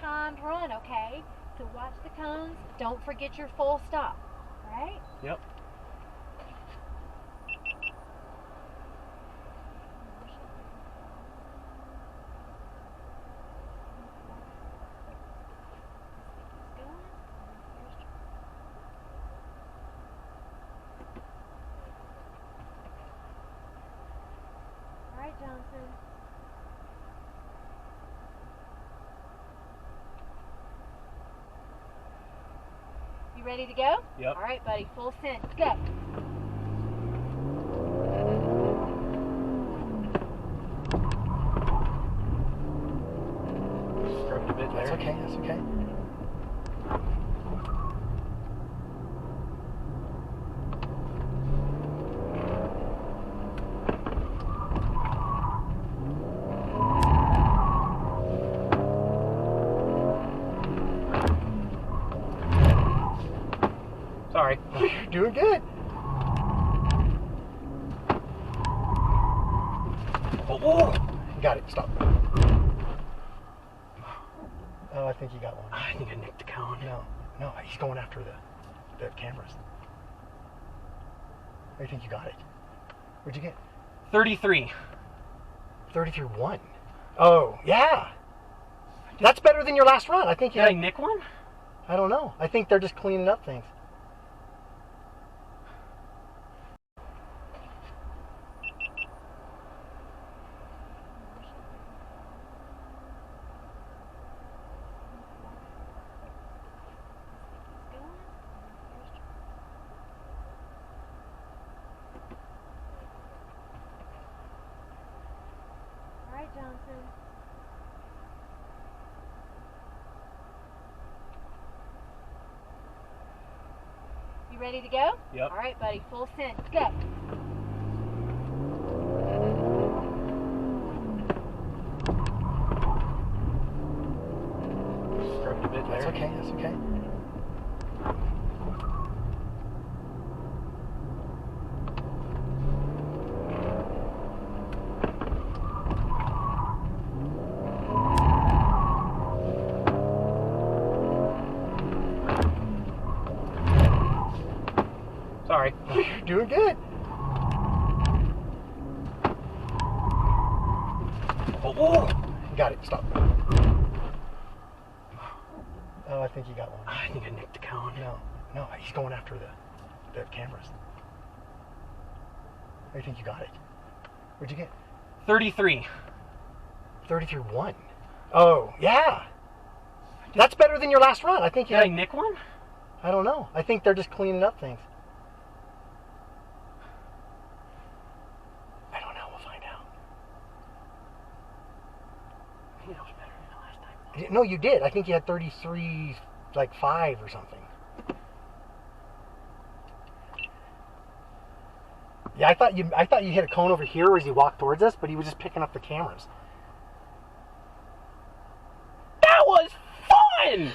timed run, okay? So watch the cones. Don't forget your full stop, right? Yep. All right, Johnson. You ready to go? Yep. All right, buddy. Full send. Go. Scrubbed a bit there. That's okay, that's okay. Sorry. You're doing good. Oh, got it. Stop. Oh, I think you got one. I think I nicked the cone. No, he's going after the cameras. I think you got it. What'd you get? 33. 33-1. Oh, yeah. That's better than your last run. I think you Did I had, nick one? I don't know. I think they're just cleaning up things. All right, Johnson. You ready to go? Yep. All right, buddy. Full send. Go. Scrubbed a bit there. That's okay, that's okay. Sorry. You're doing good. Oh, got it. Stop. Oh, I think you got one. I think I nicked the cone. No, he's going after the cameras. I think you got it. What'd you get? 33. 33-1. Oh, yeah. That's better than your last run. I think you Did I had, nick one? I don't know. I think they're just cleaning up things. I don't know. We'll find out. I think that was better than the last time. No, you did. I think you had 33, like 5 or something. Yeah, I thought you hit a cone over here as you walked towards us, but he was just picking up the cameras. That was fun!